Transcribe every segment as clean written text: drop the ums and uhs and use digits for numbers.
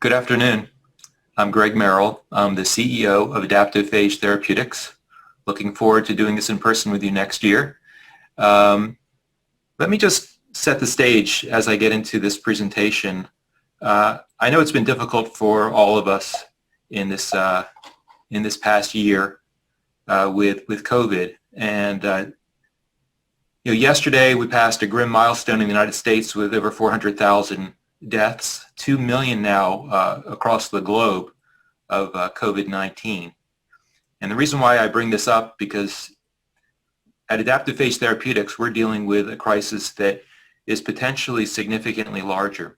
Good afternoon. I'm Greg Merril. I'm the CEO of Adaptive Phage Therapeutics. Looking forward to doing this in person with you next year. Let me just set the stage as I get into this presentation. I know it's been difficult for all of us in this past year with COVID, and yesterday we passed a grim milestone in the United States with over 400,000 deaths, 2 million now across the globe of COVID-19. And the reason why I bring this up, because at Adaptive Phage Therapeutics, we're dealing with a crisis that is potentially significantly larger.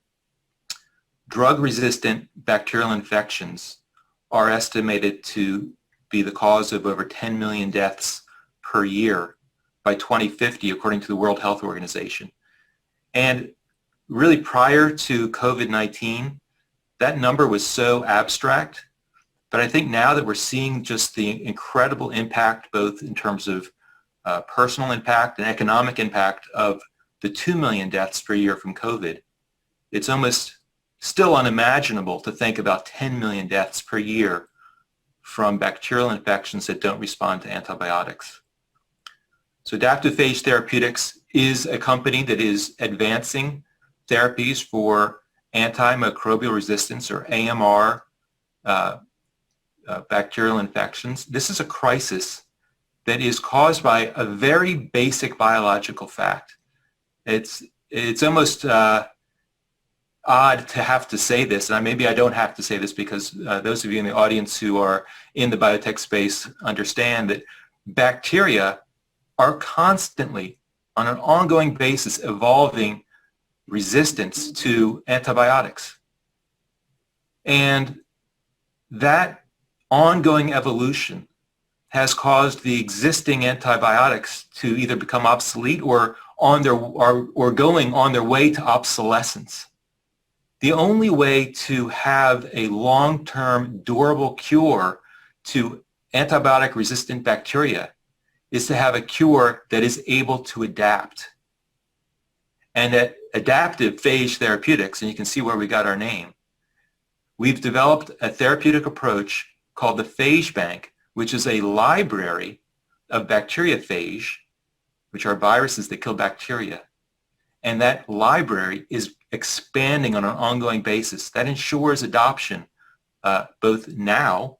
Drug-resistant bacterial infections are estimated to be the cause of over 10 million deaths per year by 2050, according to the World Health Organization. And really, prior to COVID-19, that number was so abstract, but I think now that we're seeing just the incredible impact, both in terms of personal impact and economic impact of the 2 million deaths per year from COVID, it's almost still unimaginable to think about 10 million deaths per year from bacterial infections that don't respond to antibiotics. So Adaptive Phage Therapeutics is a company that is advancing therapies for antimicrobial resistance, or AMR, bacterial infections. This is a crisis that is caused by a very basic biological fact. It's almost odd to have to say this, and maybe I don't have to say this because those of you in the audience who are in the biotech space understand that bacteria are constantly, on an ongoing basis, evolving resistance to antibiotics. And that ongoing evolution has caused the existing antibiotics to either become obsolete or going on their way to obsolescence. The only way to have a long-term durable cure to antibiotic-resistant bacteria is to have a cure that is able to adapt. And at Adaptive Phage Therapeutics, and you can see where we got our name, we've developed a therapeutic approach called the Phage Bank, which is a library of bacteriophage, which are viruses that kill bacteria. And that library is expanding on an ongoing basis. That ensures adoption both now,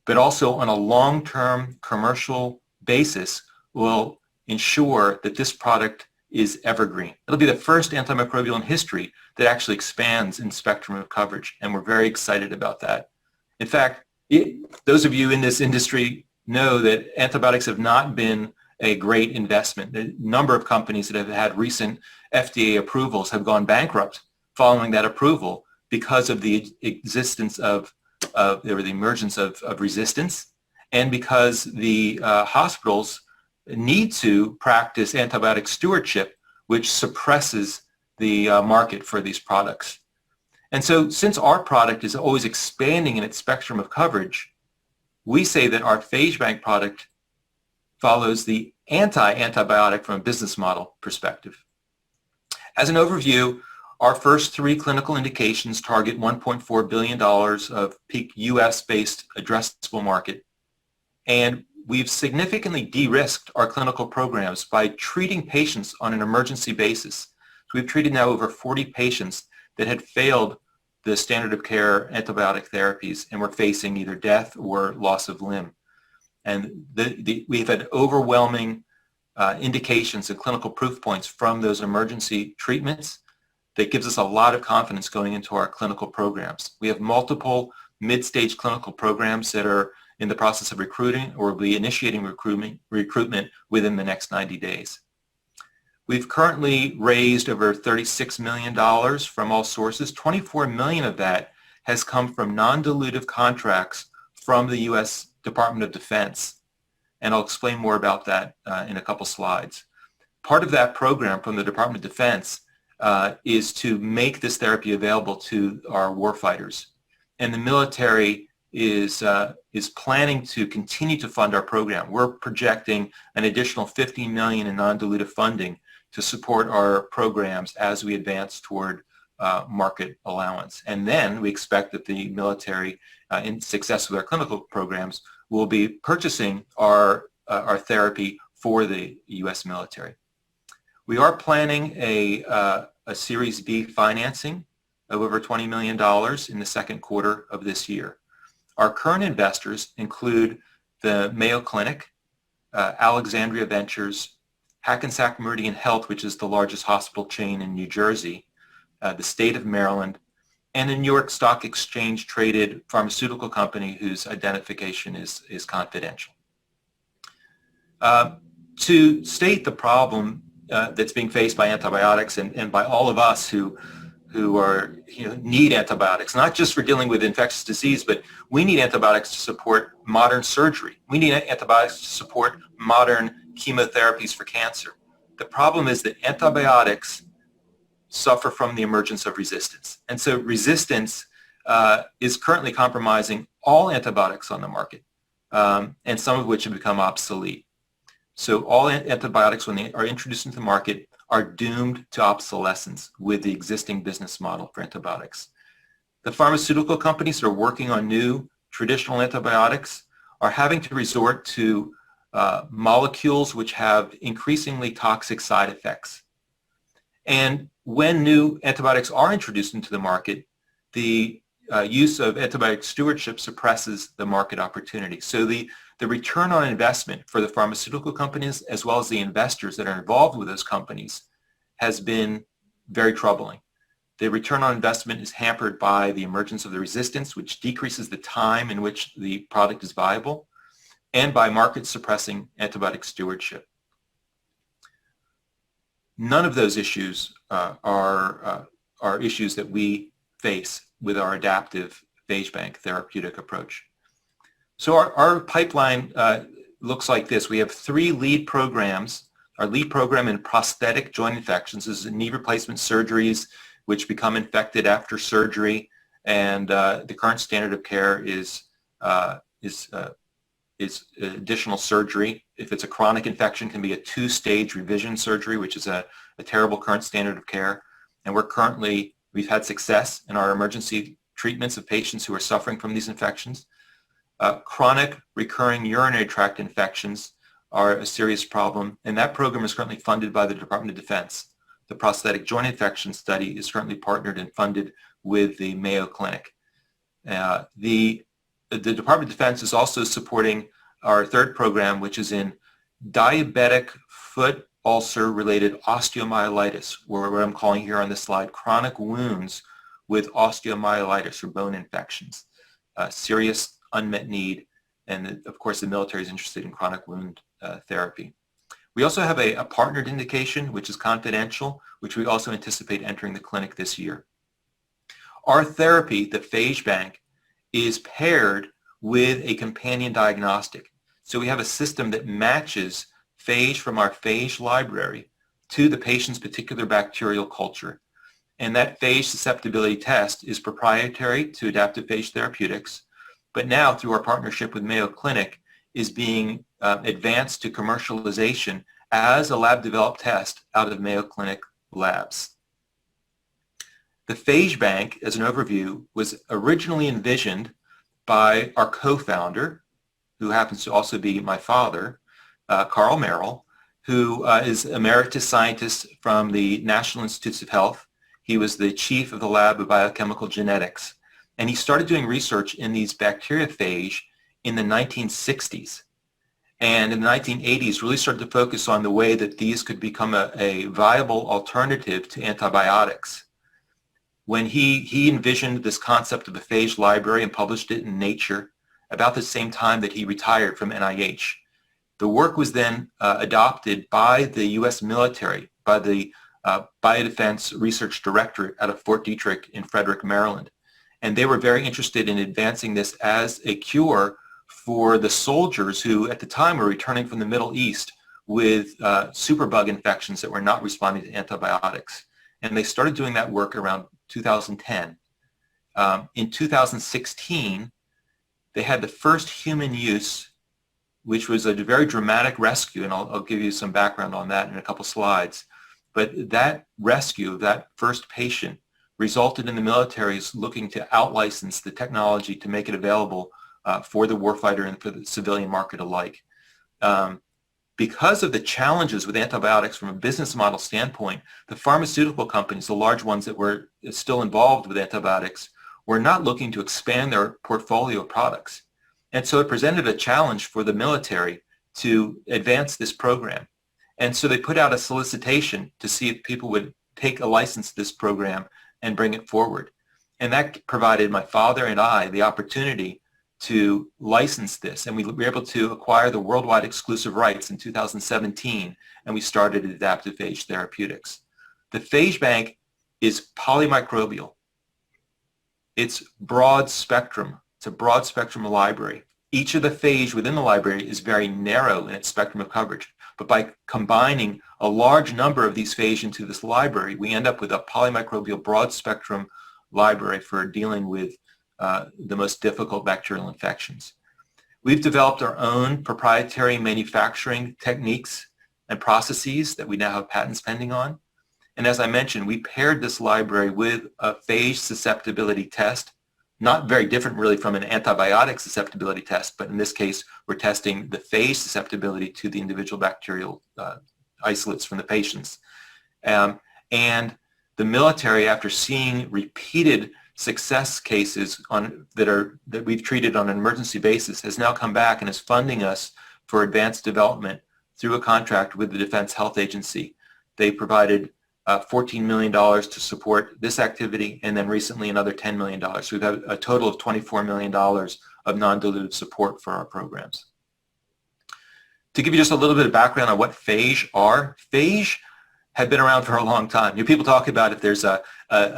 but also on a long-term commercial basis will ensure that this product is evergreen. It'll be the first antimicrobial in history that actually expands in spectrum of coverage, and we're very excited about that. In fact, those of you in this industry know that antibiotics have not been a great investment. The number of companies that have had recent FDA approvals have gone bankrupt following that approval because of the existence of or the emergence of resistance, and because the hospitals need to practice antibiotic stewardship, which suppresses the market for these products. And so since our product is always expanding in its spectrum of coverage, we say that our PhageBank product follows the anti-antibiotic from a business model perspective. As an overview, our first 3 clinical indications target $1.4 billion of peak US-based addressable market. And we've significantly de-risked our clinical programs by treating patients on an emergency basis. So we've treated now over 40 patients that had failed the standard of care antibiotic therapies and were facing either death or loss of limb. And we've had overwhelming indications and clinical proof points from those emergency treatments that gives us a lot of confidence going into our clinical programs. We have multiple mid-stage clinical programs that are in the process of recruiting or will be initiating recruitment within the next 90 days. We've currently raised over $36 million from all sources. 24 million of that has come from non-dilutive contracts from the U.S. Department of Defense. And I'll explain more about that in a couple slides. Part of that program from the Department of Defense is to make this therapy available to our warfighters. And the military is planning to continue to fund our program. We're projecting an additional $50 million in non-dilutive funding to support our programs as we advance toward market allowance. And then we expect that the military, in success with our clinical programs, will be purchasing our therapy for the U.S. military. We are planning a Series B financing of over $20 million in the second quarter of this year. Our current investors include the Mayo Clinic, Alexandria Ventures, Hackensack Meridian Health, which is the largest hospital chain in New Jersey, the state of Maryland, and a New York Stock Exchange traded pharmaceutical company whose identification is confidential. To state the problem that's being faced by antibiotics and by all of us who are, need antibiotics, not just for dealing with infectious disease, but we need antibiotics to support modern surgery. We need antibiotics to support modern chemotherapies for cancer. The problem is that antibiotics suffer from the emergence of resistance. And so resistance is currently compromising all antibiotics on the market, and some of which have become obsolete. So all antibiotics, when they are introduced into the market, are doomed to obsolescence with the existing business model for antibiotics. The pharmaceutical companies that are working on new traditional antibiotics are having to resort to molecules which have increasingly toxic side effects. And when new antibiotics are introduced into the market, the use of antibiotic stewardship suppresses the market opportunity. So the return on investment for the pharmaceutical companies as well as the investors that are involved with those companies has been very troubling. The return on investment is hampered by the emergence of the resistance, which decreases the time in which the product is viable, and by market suppressing antibiotic stewardship. None of those issues are issues that we face with our adaptive Phage Bank therapeutic approach. So our pipeline looks like this. We have 3 lead programs. Our lead program in prosthetic joint infections is knee replacement surgeries which become infected after surgery, and the current standard of care is additional surgery. If it's a chronic infection, it can be a 2-stage revision surgery, which is a terrible current standard of care. And we've had success in our emergency treatments of patients who are suffering from these infections. Chronic recurring urinary tract infections are a serious problem, and that program is currently funded by the Department of Defense. The prosthetic joint infection study is currently partnered and funded with the Mayo Clinic. The Department of Defense is also supporting our 3rd program, which is in diabetic foot ulcer-related osteomyelitis, or what I'm calling here on this slide, chronic wounds with osteomyelitis or bone infections. Serious unmet need, and of course the military is interested in chronic wound therapy. We also have a partnered indication, which is confidential, which we also anticipate entering the clinic this year. Our therapy, the Phage Bank, is paired with a companion diagnostic. So we have a system that matches phage from our phage library to the patient's particular bacterial culture. And that phage susceptibility test is proprietary to Adaptive Phage Therapeutics, but now through our partnership with Mayo Clinic is being advanced to commercialization as a lab-developed test out of Mayo Clinic labs. The Phage Bank, as an overview, was originally envisioned by our co-founder, who happens to also be my father, Carl Merril, who is emeritus scientist from the National Institutes of Health. He was the chief of the lab of biochemical genetics, and he started doing research in these bacteriophage in the 1960s. And in the 1980s, really started to focus on the way that these could become a viable alternative to antibiotics. When he envisioned this concept of the phage library and published it in Nature about the same time that he retired from NIH. The work was then adopted by the U.S. military, by the Biodefense Research Directorate out of Fort Detrick in Frederick, Maryland. And they were very interested in advancing this as a cure for the soldiers who at the time were returning from the Middle East with superbug infections that were not responding to antibiotics. And they started doing that work around 2010. In 2016, they had the first human use, which was a very dramatic rescue, and I'll give you some background on that in a couple slides. But that rescue, that first patient, resulted in the militaries looking to out-license the technology to make it available for the warfighter and for the civilian market alike. Because of the challenges with antibiotics from a business model standpoint, the pharmaceutical companies, the large ones that were still involved with antibiotics, were not looking to expand their portfolio of products. And so it presented a challenge for the military to advance this program. And so they put out a solicitation to see if people would take a license to this program and bring it forward. And that provided my father and I the opportunity to license this, and we were able to acquire the worldwide exclusive rights in 2017, and we started Adaptive Phage Therapeutics. The Phage Bank is polymicrobial. It's broad spectrum. It's a broad spectrum library. Each of the phage within the library is very narrow in its spectrum of coverage, but by combining a large number of these phage into this library, we end up with a polymicrobial broad spectrum library for dealing with the most difficult bacterial infections. We've developed our own proprietary manufacturing techniques and processes that we now have patents pending on. And as I mentioned, we paired this library with a phage susceptibility test, not very different really from an antibiotic susceptibility test, but in this case, we're testing the phage susceptibility to the individual bacterial isolates from the patients. And the military, after seeing repeated success cases that we've treated on an emergency basis, has now come back and is funding us for advanced development through a contract with the Defense Health Agency. They provided $14 million to support this activity, and then recently another $10 million. So we've had a total of $24 million of non-dilutive support for our programs. To give you just a little bit of background on what phage are, phage have been around for a long time. People talk about if there's a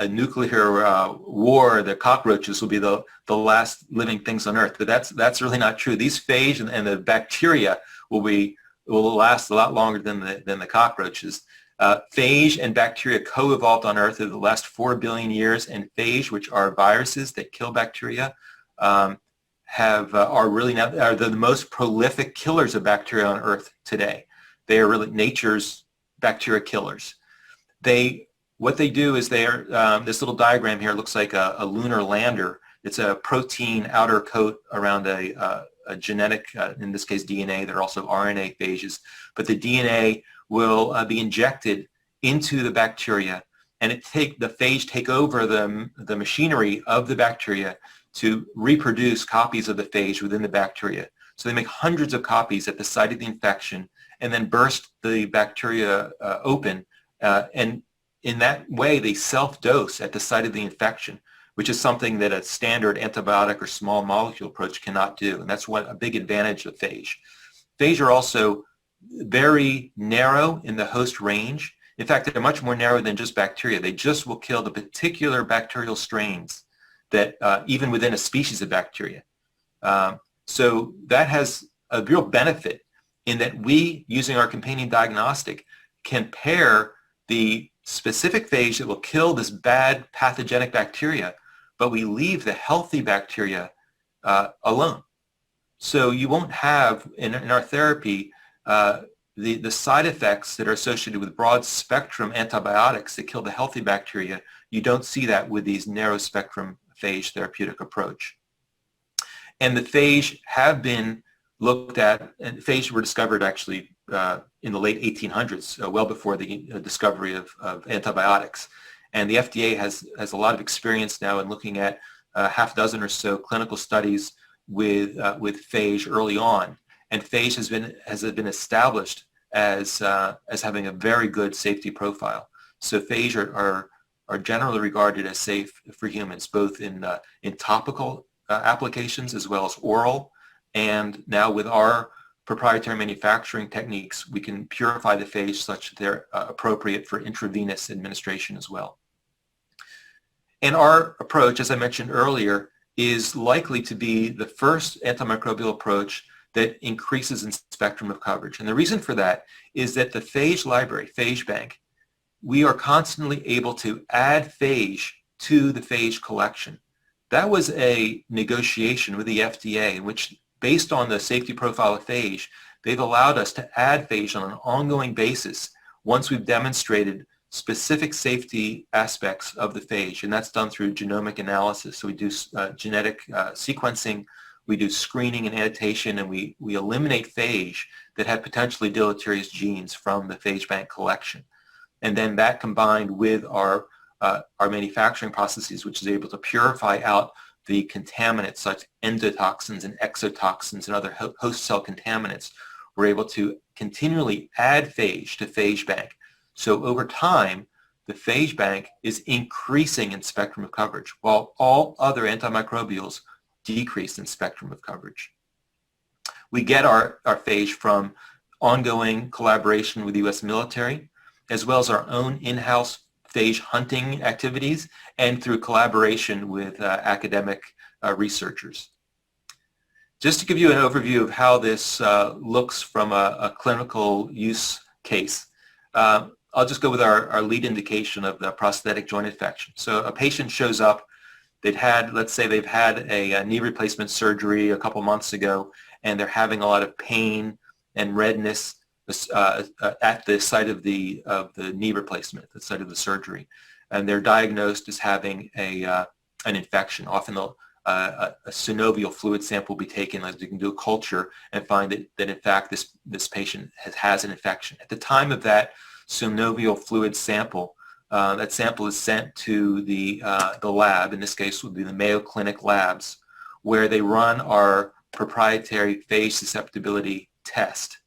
nuclear war, the cockroaches will be the last living things on Earth, but that's really not true. These phage and the bacteria will last a lot longer than the cockroaches. Phage and bacteria co-evolved on Earth over the last 4 billion years, and phage, which are viruses that kill bacteria, are the most prolific killers of bacteria on Earth today. They are really nature's bacteria killers. What they do is this little diagram here looks like a lunar lander. It's a protein outer coat around a genetic, in this case DNA. They're also RNA phages, but the DNA will be injected into the bacteria, and the phage take over the machinery of the bacteria to reproduce copies of the phage within the bacteria. So they make hundreds of copies at the site of the infection and then burst the bacteria open, and in that way they self-dose at the site of the infection, which is something that a standard antibiotic or small molecule approach cannot do, and that's a big advantage of phage. Phage are also very narrow in the host range. In fact, they're much more narrow than just bacteria. They just will kill the particular bacterial strains that even within a species of bacteria. So that has a real benefit in that we, using our companion diagnostic, can pair the specific phage that will kill this bad pathogenic bacteria, but we leave the healthy bacteria alone. So you won't have, in our therapy, the side effects that are associated with broad spectrum antibiotics that kill the healthy bacteria. You don't see that with these narrow spectrum phage therapeutic approach. And the phage have been looked at, and phage were discovered actually in the late 1800s, well before the discovery of antibiotics. And the FDA has a lot of experience now in looking at half a dozen or so clinical studies with phage early on. And phage has been established as having a very good safety profile. So phage are generally regarded as safe for humans, both in topical applications as well as oral. And now with our proprietary manufacturing techniques, we can purify the phage such that they're appropriate for intravenous administration as well. And our approach, as I mentioned earlier, is likely to be the first antimicrobial approach that increases in spectrum of coverage. And the reason for that is that the phage library, Phage Bank, we are constantly able to add phage to the phage collection. That was a negotiation with the FDA in which, based on the safety profile of phage, they've allowed us to add phage on an ongoing basis once we've demonstrated specific safety aspects of the phage, and that's done through genomic analysis. So we do genetic sequencing, we do screening and annotation, and we eliminate phage that had potentially deleterious genes from the Phage Bank collection. And then that combined with our manufacturing processes, which is able to purify out the contaminants such endotoxins and exotoxins and other host cell contaminants, we're able to continually add phage to Phage Bank. So over time, the Phage Bank is increasing in spectrum of coverage, while all other antimicrobials decrease in spectrum of coverage. We get our phage from ongoing collaboration with the U.S. military, as well as our own in-house phage hunting activities, and through collaboration with academic researchers. Just to give you an overview of how this looks from a clinical use case, I'll just go with our lead indication of the prosthetic joint infection. So a patient shows up, let's say they've had a knee replacement surgery a couple months ago, and they're having a lot of pain and redness at the site of the knee replacement, the site of the surgery. And they're diagnosed as having an infection. Often a synovial fluid sample will be taken, like you can do a culture and find that in fact this patient has an infection. At the time of that synovial fluid sample, that sample is sent to the lab. In this case would be the Mayo Clinic Labs, where they run our proprietary phage susceptibility test.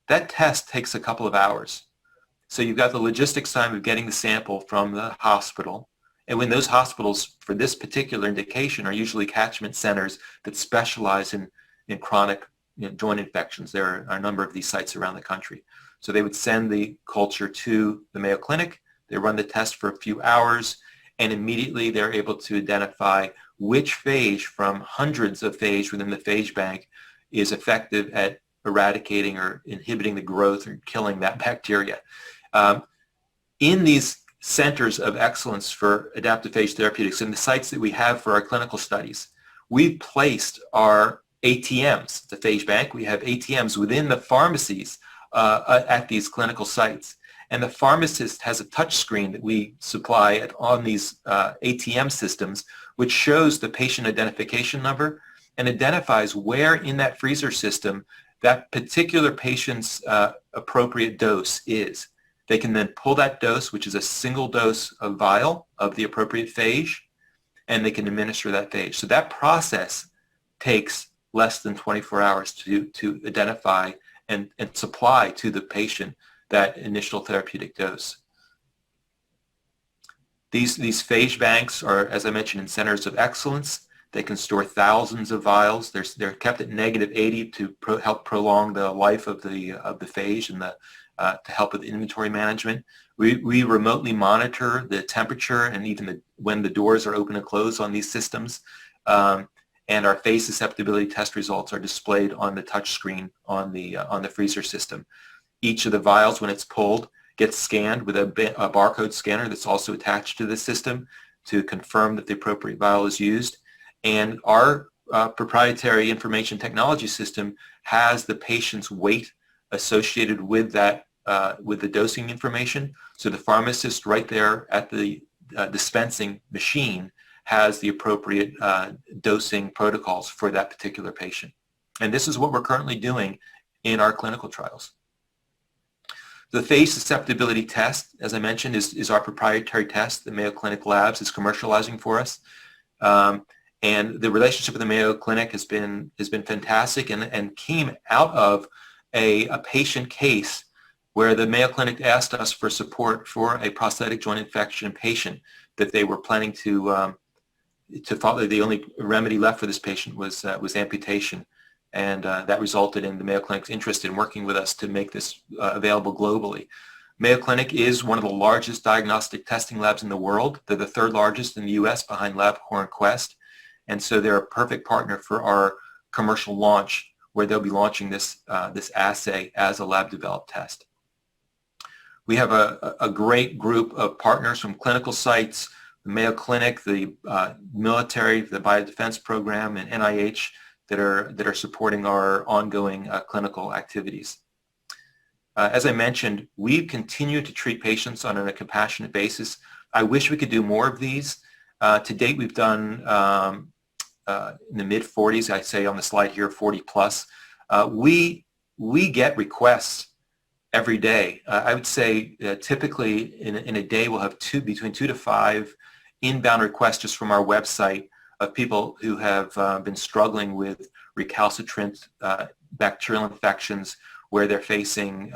That test takes a couple of hours. So you've got the logistics time of getting the sample from the hospital. And when those hospitals for this particular indication are usually catchment centers that specialize in chronic joint infections. There are a number of these sites around the country. So they would send the culture to the Mayo Clinic. They run the test for a few hours, and immediately they're able to identify which phage from hundreds of phage within the Phage Bank is effective at eradicating or inhibiting the growth or killing that bacteria. In these centers of excellence for adaptive phage therapeutics and the sites that we have for our clinical studies, we've placed our ATMs, the Phage Bank. We have ATMs within the pharmacies at these clinical sites. And the pharmacist has a touch screen that we supply on these ATM systems, which shows the patient identification number and identifies where in that freezer system that particular patient's appropriate dose is. They can then pull that dose, which is a single dose of vial of the appropriate phage, and they can administer that phage. So that process takes less than 24 hours to identify and supply to the patient that initial therapeutic dose. These phage banks are, as I mentioned, in centers of excellence. They can store thousands of vials. They're kept at -80 to help prolong the life of the phage and to help with inventory management. We remotely monitor the temperature and even when the doors are open and closed on these systems. And our phage susceptibility test results are displayed on the touch screen on the freezer system. Each of the vials, when it's pulled, gets scanned with a barcode scanner that's also attached to the system to confirm that the appropriate vial is used. And our proprietary information technology system has the patient's weight associated with that, with the dosing information. So the pharmacist right there at the dispensing machine has the appropriate dosing protocols for that particular patient. And this is what we're currently doing in our clinical trials. The phage susceptibility test, as I mentioned, is our proprietary test that Mayo Clinic Labs is commercializing for us. And the relationship with the Mayo Clinic has been fantastic and came out of a patient case where the Mayo Clinic asked us for support for a prosthetic joint infection patient that they were planning to follow. The only remedy left for this patient was amputation. And that resulted in the Mayo Clinic's interest in working with us to make this available globally. Mayo Clinic is one of the largest diagnostic testing labs in the world. They're the third largest in the U.S. behind LabCorp and Quest. And so they're a perfect partner for our commercial launch, where they'll be launching this assay as a lab-developed test. We have a great group of partners from clinical sites, the Mayo Clinic, the military, the biodefense program, and NIH that are supporting our ongoing clinical activities. As I mentioned, we continue to treat patients on a compassionate basis. I wish we could do more of these. To date, we've done in the mid-40s, I'd say on the slide here, 40 plus. We get requests every day. I would say typically in a day we'll have between 2 to 5 inbound requests just from our website of people who have been struggling with recalcitrant bacterial infections where they're facing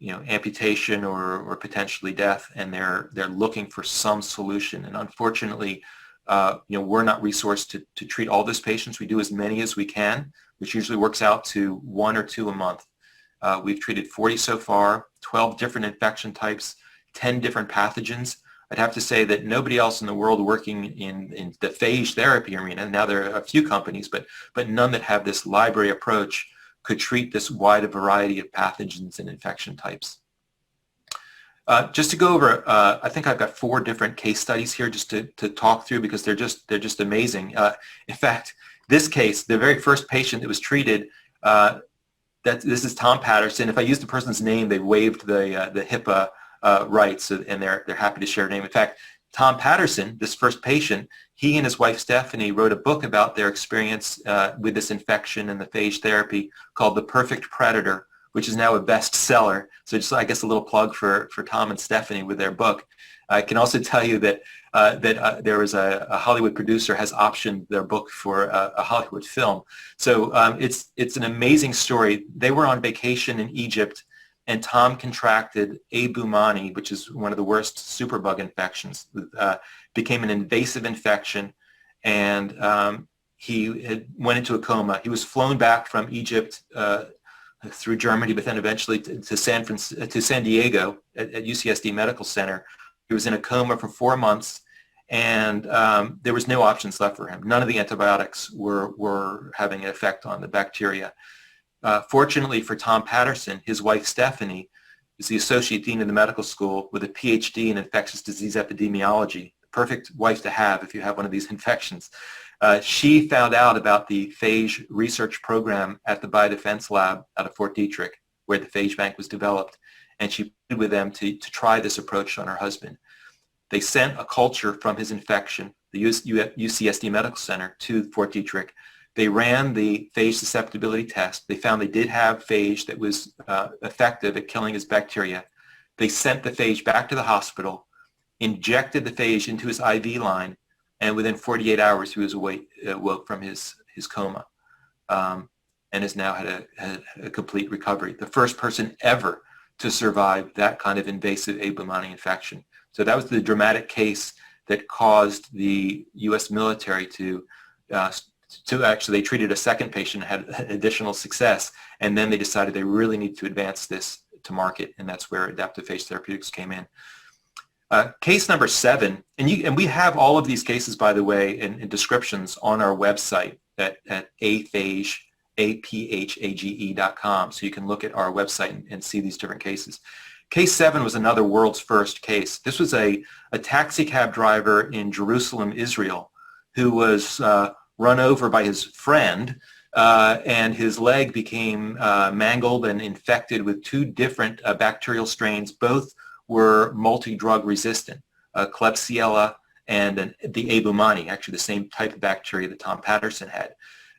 amputation or potentially death, and they're looking for some solution. And unfortunately, we're not resourced to treat all those patients. We do as many as we can, which usually works out to 1 or 2 a month. We've treated 40 so far, 12 different infection types, 10 different pathogens. I'd have to say that nobody else in the world working in the phage therapy arena, now there are a few companies, but none that have this library approach could treat this wide a variety of pathogens and infection types. Just to go over, I think I've got 4 different case studies here just to talk through because they're just amazing. In fact, this case, the very first patient that was treated, this is Tom Patterson. If I use the person's name, they waived the HIPAA rights, and they're happy to share a name. In fact, Tom Patterson, this first patient, he and his wife Stephanie wrote a book about their experience with this infection and the phage therapy called The Perfect Predator, which is now a bestseller. So just, I guess, a little plug for Tom and Stephanie with their book. I can also tell you that there was a Hollywood producer has optioned their book for a Hollywood film. So it's an amazing story. They were on vacation in Egypt, and Tom contracted Abumani, which is one of the worst superbug infections. Became an invasive infection, and he went into a coma. He was flown back from Egypt through Germany, but then eventually to San Diego at UCSD Medical Center. He was in a coma for 4 months, and there was no options left for him. None of the antibiotics were having an effect on the bacteria. Fortunately for Tom Patterson, his wife Stephanie is the associate dean of the medical school with a PhD in infectious disease epidemiology. Perfect wife to have if you have one of these infections. She found out about the phage research program at the Biodefense Lab out of Fort Detrick, where the Phage Bank was developed, and she pleaded with them to try this approach on her husband. They sent a culture from his infection, the UCSD Medical Center, to Fort Detrick. They ran the phage susceptibility test. They found they did have phage that was effective at killing his bacteria. They sent the phage back to the hospital, injected the phage into his IV line, and within 48 hours he was awoke from his coma, and has now had a complete recovery. The first person ever to survive that kind of invasive Abumani infection. So that was the dramatic case that caused the U.S. military to actually, they treated a second patient and had additional success, and then they decided they really need to advance this to market, and that's where Adaptive Phage Therapeutics came in. Case number 7, and we have all of these cases, by the way, in descriptions on our website at aphage.com, so you can look at our website and see these different cases. Case 7 was another world's first case. This was a taxi cab driver in Jerusalem, Israel, who was run over by his friend, and his leg became mangled and infected with 2 different bacterial strains. Both were multi-drug resistant, Klebsiella and the Abumani, actually the same type of bacteria that Tom Patterson had.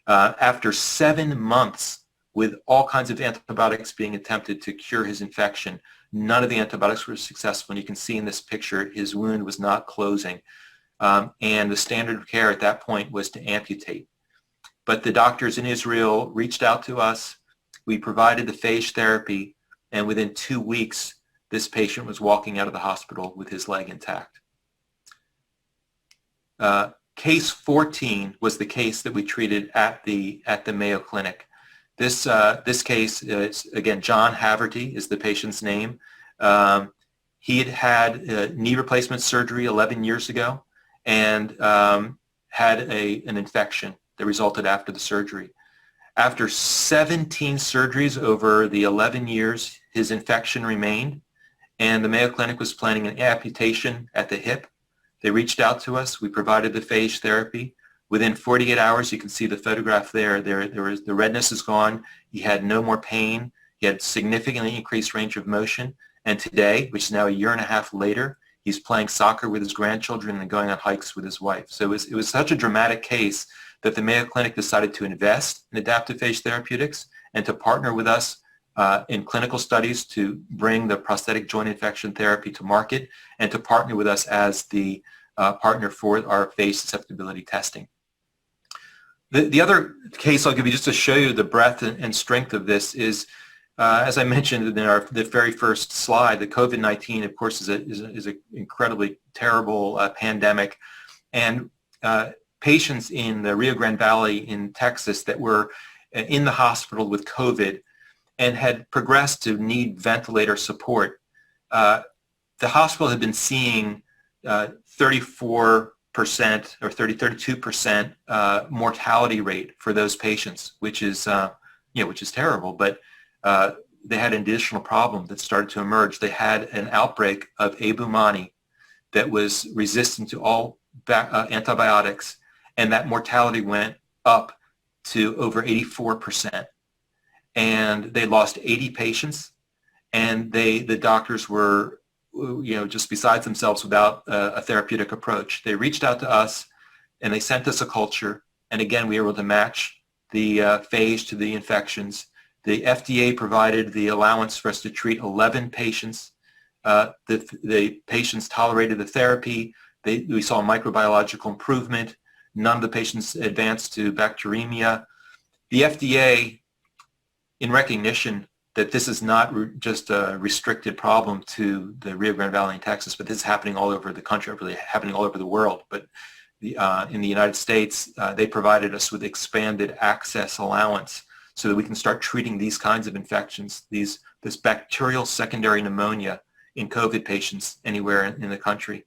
After 7 months with all kinds of antibiotics being attempted to cure his infection, none of the antibiotics were successful. And you can see in this picture, his wound was not closing. And the standard of care at that point was to amputate. But the doctors in Israel reached out to us. We provided the phage therapy, and within 2 weeks, this patient was walking out of the hospital with his leg intact. Case 14 was the case that we treated at the Mayo Clinic. This case is, again, John Haverty is the patient's name. He had had knee replacement surgery 11 years ago and had an infection that resulted after the surgery. After 17 surgeries over the 11 years, his infection remained, and the Mayo Clinic was planning an amputation at the hip. They reached out to us. We provided the phage therapy. Within 48 hours, you can see the photograph there. The redness is gone. He had no more pain. He had significantly increased range of motion. And today, which is now a year and a half later, he's playing soccer with his grandchildren and going on hikes with his wife. So it was such a dramatic case that the Mayo Clinic decided to invest in adaptive phage therapeutics and to partner with us in clinical studies to bring the prosthetic joint infection therapy to market, and to partner with us as the partner for our phage susceptibility testing. The other case I'll give you just to show you the breadth and strength of this is, as I mentioned in the very first slide, the COVID-19, of course, is an incredibly terrible pandemic. And patients in the Rio Grande Valley in Texas that were in the hospital with COVID and had progressed to need ventilator support, the hospital had been seeing 34% or 32% mortality rate for those patients, which is terrible. But they had an additional problem that started to emerge. They had an outbreak of abumani that was resistant to all antibiotics, and that mortality went up to over 84%. And they lost 80 patients, and the doctors were just besides themselves without a therapeutic approach. They reached out to us, and they sent us a culture, and again, we were able to match the phage to the infections. The FDA provided the allowance for us to treat 11 patients. The patients tolerated the therapy. We saw microbiological improvement. None of the patients advanced to bacteremia. The FDA, in recognition that this is not just a restricted problem to the Rio Grande Valley in Texas, but this is happening all over the country, really happening all over the world. But in the United States, they provided us with expanded access allowance so that we can start treating these kinds of infections, this bacterial secondary pneumonia in COVID patients anywhere in the country.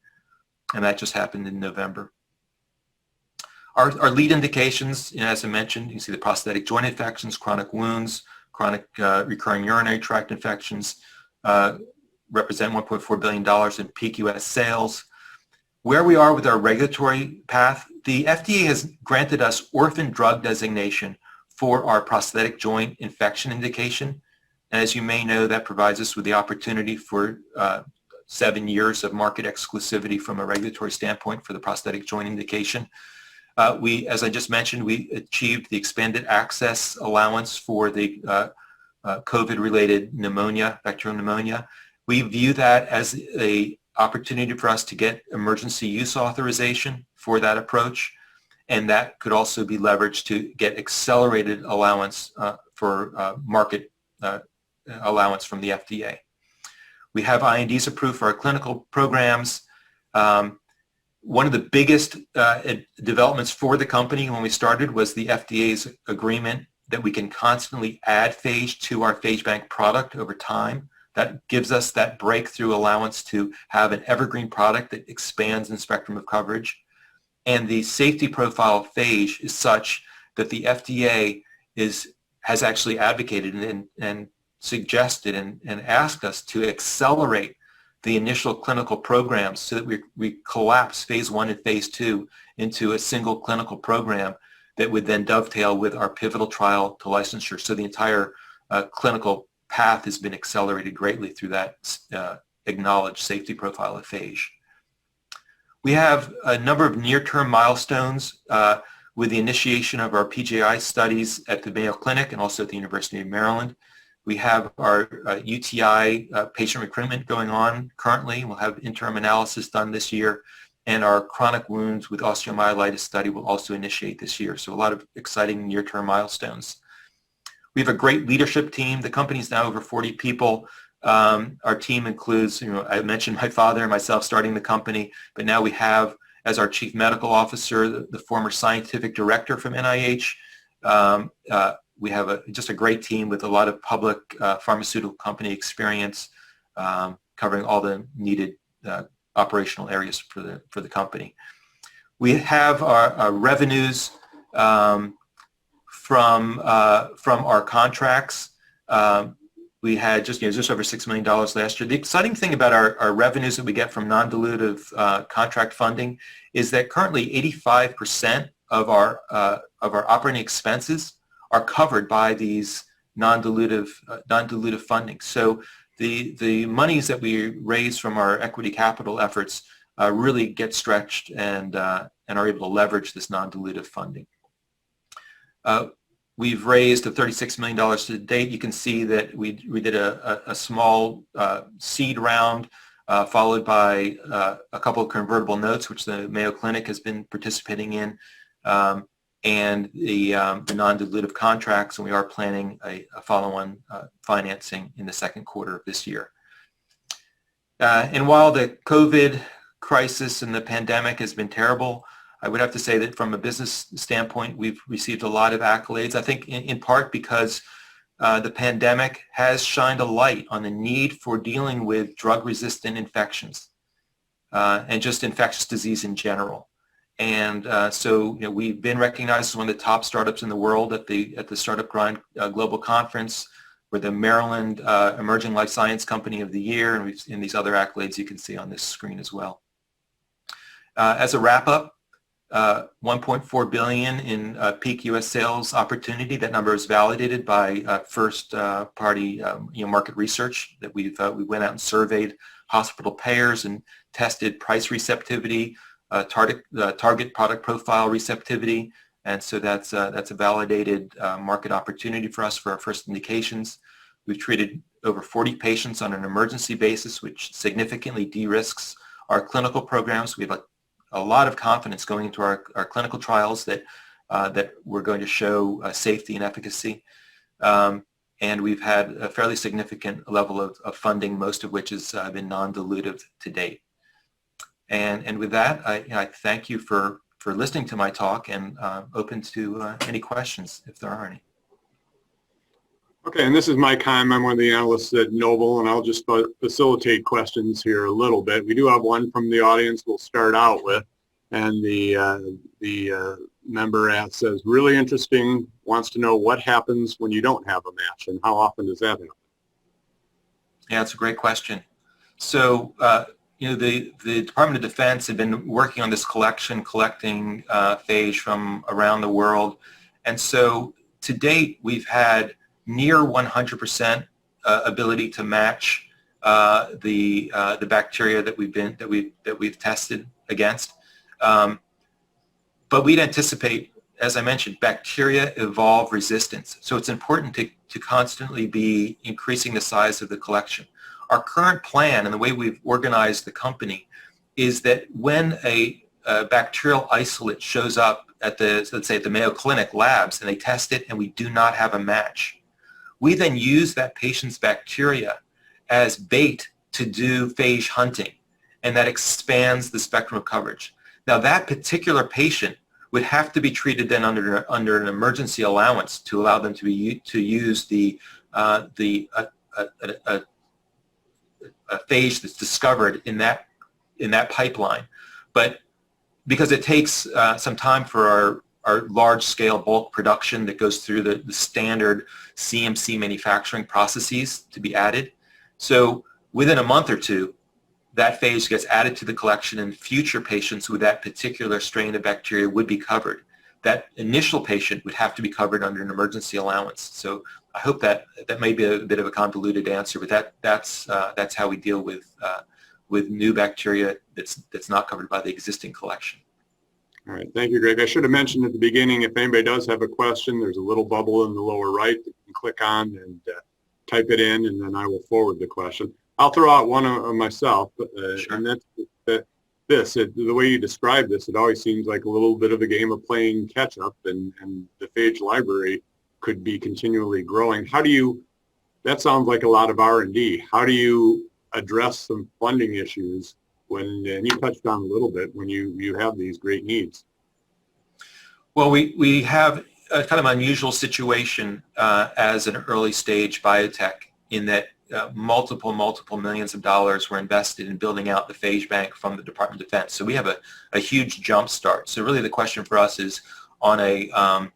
And that just happened in November. Our lead indications, as I mentioned, you can see the prosthetic joint infections, chronic wounds, chronic recurring urinary tract infections represent $1.4 billion in peak U.S. sales. Where we are with our regulatory path, the FDA has granted us orphan drug designation for our prosthetic joint infection indication. And as you may know, that provides us with the opportunity for 7 years of market exclusivity from a regulatory standpoint for the prosthetic joint indication. As I just mentioned, we achieved the expanded access allowance for the COVID-related pneumonia, bacterial pneumonia. We view that as an opportunity for us to get emergency use authorization for that approach, and that could also be leveraged to get accelerated allowance for market allowance from the FDA. We have INDs approved for our clinical programs. One of the biggest developments for the company when we started was the FDA's agreement that we can constantly add phage to our PhageBank product over time. That gives us that breakthrough allowance to have an evergreen product that expands in spectrum of coverage. And the safety profile of phage is such that the FDA has actually advocated and suggested and asked us to accelerate the initial clinical programs so that we collapse phase 1 and phase 2 into a single clinical program that would then dovetail with our pivotal trial to licensure. So the entire clinical path has been accelerated greatly through that acknowledged safety profile of phage. We have a number of near-term milestones with the initiation of our PJI studies at the Mayo Clinic and also at the University of Maryland. We have our UTI patient recruitment going on currently. We'll have interim analysis done this year, and our chronic wounds with osteomyelitis study will also initiate this year. So a lot of exciting near-term milestones. We have a great leadership team. The company's now over 40 people. Our team includes, I mentioned my father and myself starting the company, but now we have as our chief medical officer the former scientific director from NIH. We have just a great team with a lot of public pharmaceutical company experience, covering all the needed operational areas for the company. We have our revenues from our contracts. We had just over $6 million last year. The exciting thing about our revenues that we get from non-dilutive contract funding is that currently 85% of our operating expenses are covered by these non-dilutive funding. So the monies that we raise from our equity capital efforts really get stretched and are able to leverage this non-dilutive funding. We've raised $36 million to date. You can see that we did a small seed round followed by a couple of convertible notes, which the Mayo Clinic has been participating in, and the non-dilutive contracts, and we are planning a follow-on financing in the second quarter of this year. And while the COVID crisis and the pandemic has been terrible, I would have to say that from a business standpoint, we've received a lot of accolades, I think in part because the pandemic has shined a light on the need for dealing with drug-resistant infections and just infectious disease in general. And so we've been recognized as one of the top startups in the world at the Startup Grande Global Conference. We're the Maryland Emerging Life Science Company of the Year, and we've seen these other accolades you can see on this screen as well. As a wrap-up, $1.4 billion in peak U.S. sales opportunity. That number is validated by first-party market research that we went out and surveyed hospital payers and tested price receptivity, target product profile receptivity, and so that's a validated market opportunity for us for our first indications. We've treated over 40 patients on an emergency basis, which significantly de-risks our clinical programs. We have a lot of confidence going into our clinical trials that we're going to show safety and efficacy. And we've had a fairly significant level of funding, most of which has been non-dilutive to date. And with that, I thank you for listening to my talk, and open to any questions if there are any. Okay, and this is Mike Heim. I'm one of the analysts at Noble, and I'll just facilitate questions here a little bit. We do have one from the audience we'll start out with, and the member says, really interesting, wants to know what happens when you don't have a match, and how often does that happen? Yeah, it's a great question. So, the Department of Defense had been working on this collecting phage from around the world, and so to date we've had near 100% ability to match the bacteria that we've tested against, but we'd anticipate, as I mentioned, bacteria evolve resistance, so it's important to constantly be increasing the size of the collection. Our current plan and the way we've organized the company is that when a bacterial isolate shows up at let's say at the Mayo Clinic labs, and they test it and we do not have a match, we then use that patient's bacteria as bait to do phage hunting, and that expands the spectrum of coverage. Now that particular patient would have to be treated then under an emergency allowance to allow them to use a phage that's discovered in that pipeline. But because it takes some time for our large-scale bulk production that goes through the standard CMC manufacturing processes to be added, so within a month or two, that phage gets added to the collection, and future patients with that particular strain of bacteria would be covered. That initial patient would have to be covered under an emergency allowance. So I hope that may be a bit of a convoluted answer, but that's how we deal with new bacteria that's not covered by the existing collection. All right, thank you, Greg. I should have mentioned at the beginning, if anybody does have a question, there's a little bubble in the lower right that you can click on and type it in, and then I will forward the question. I'll throw out one of myself, Sure. and that's the way you describe this, it always seems like a little bit of a game of playing catch up, and the phage library could be continually growing. That sounds like a lot of R&D. How do you address some funding issues and you touched on a little bit, when you have these great needs? Well, we have a kind of unusual situation as an early stage biotech, in that multiple millions of dollars were invested in building out the Phage Bank from the Department of Defense. So we have a huge jump start. So really the question for us is on an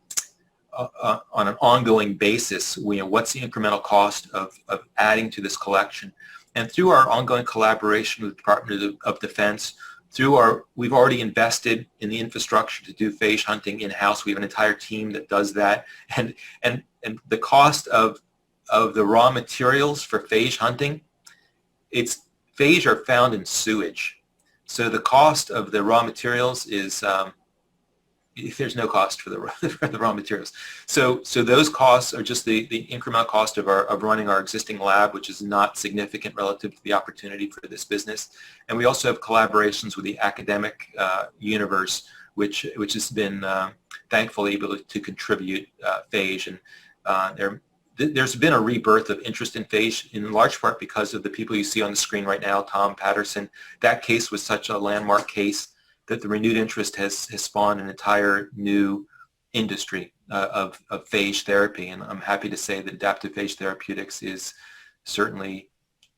ongoing basis, what's the incremental cost of adding to this collection? And through our ongoing collaboration with the Department of Defense, we've already invested in the infrastructure to do phage hunting in-house. We have an entire team that does that, and the cost of of the raw materials for phage hunting, phage are found in sewage. So the cost of the raw materials is, there's no cost for the raw materials. So those costs are just the incremental cost of running our existing lab, which is not significant relative to the opportunity for this business. And we also have collaborations with the academic universe, which has been thankfully able to contribute phage. And there's been a rebirth of interest in phage in large part because of the people you see on the screen right now, Tom Patterson. That case was such a landmark case that the renewed interest has spawned an entire new industry of phage therapy. And I'm happy to say that Adaptive Phage Therapeutics is certainly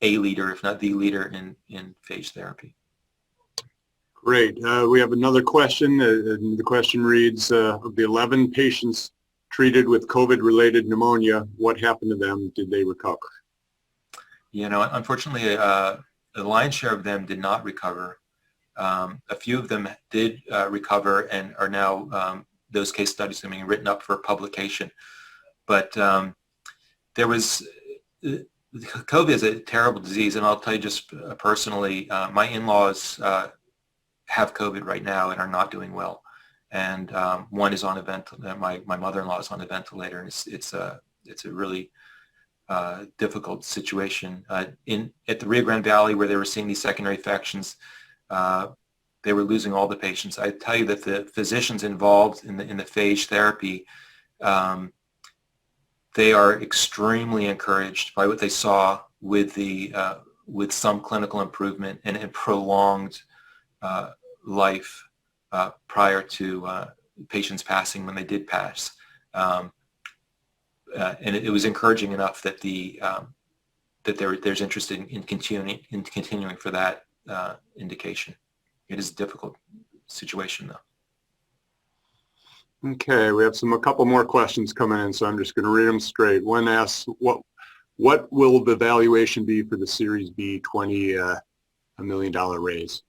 a leader, if not the leader, in phage therapy. Great. We have another question. The question reads, of the 11 patients treated with COVID-related pneumonia, what happened to them? Did they recover? You know, unfortunately, the lion's share of them did not recover. A few of them did recover and are now, those case studies are being written up for publication. But there was, COVID is a terrible disease, and I'll tell you just personally, my in-laws have COVID right now and are not doing well. And one is on a ventilator, my mother-in-law is on a ventilator, and it's a really difficult situation. At the Rio Grande Valley, where they were seeing these secondary infections, they were losing all the patients. I tell you that the physicians involved in the phage therapy, they are extremely encouraged by what they saw with some clinical improvement and prolonged life prior to patients passing when they did pass. And it was encouraging enough that there's interest in continuing for that indication. It is a difficult situation, though. Okay, we have a couple more questions coming in, so I'm just going to read them straight. One asks, what will the valuation be for the Series B $20 million raise?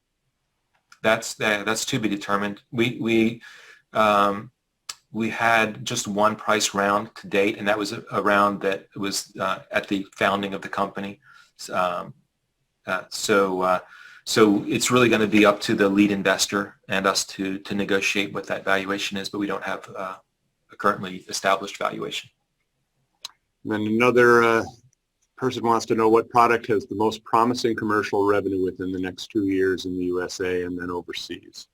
That's to be determined. We had just one price round to date, and that was a round that was at the founding of the company. So it's really going to be up to the lead investor and us to negotiate what that valuation is, but we don't have a currently established valuation. And then another person wants to know what product has the most promising commercial revenue within the next 2 years in the USA and then overseas.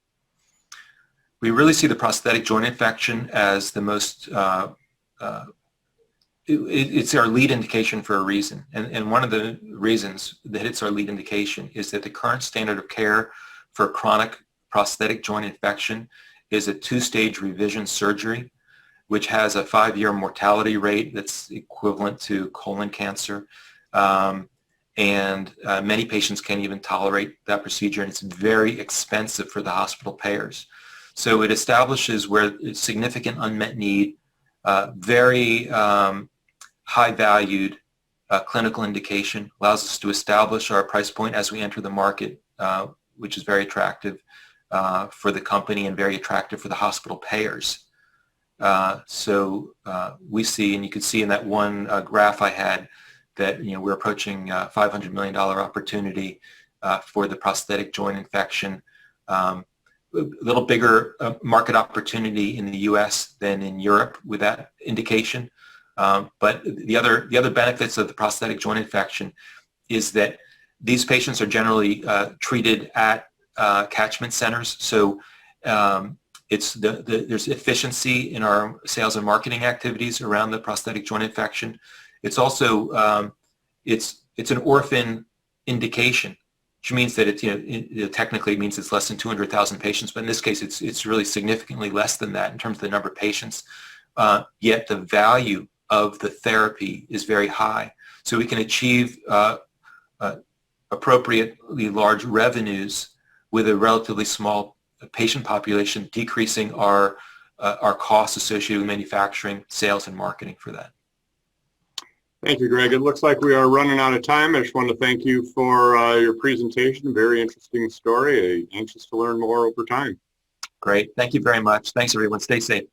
We really see the prosthetic joint infection as the most, it's our lead indication for a reason. And one of the reasons that it's our lead indication is that the current standard of care for chronic prosthetic joint infection is a 2-stage revision surgery, which has a 5-year mortality rate that's equivalent to colon cancer. And many patients can't even tolerate that procedure, and it's very expensive for the hospital payers. So it establishes where it's significant unmet need, very high-valued clinical indication, allows us to establish our price point as we enter the market, which is very attractive for the company and very attractive for the hospital payers. So we see, and you can see in that one graph I had, that we're approaching $500 million opportunity for the prosthetic joint infection. A little bigger market opportunity in the U.S. than in Europe with that indication. But the other benefits of the prosthetic joint infection is that these patients are generally treated at catchment centers. So there's efficiency in our sales and marketing activities around the prosthetic joint infection. It's also it's an orphan indication, which means that it technically means it's less than 200,000 patients, but in this case it's really significantly less than that in terms of the number of patients. Yet the value of the therapy is very high, so we can achieve appropriately large revenues with a relatively small patient population, decreasing our costs associated with manufacturing, sales, and marketing for that. Thank you, Greg. It looks like we are running out of time. I just want to thank you for your presentation. Very interesting story. Anxious to learn more over time. Great. Thank you very much. Thanks, everyone. Stay safe.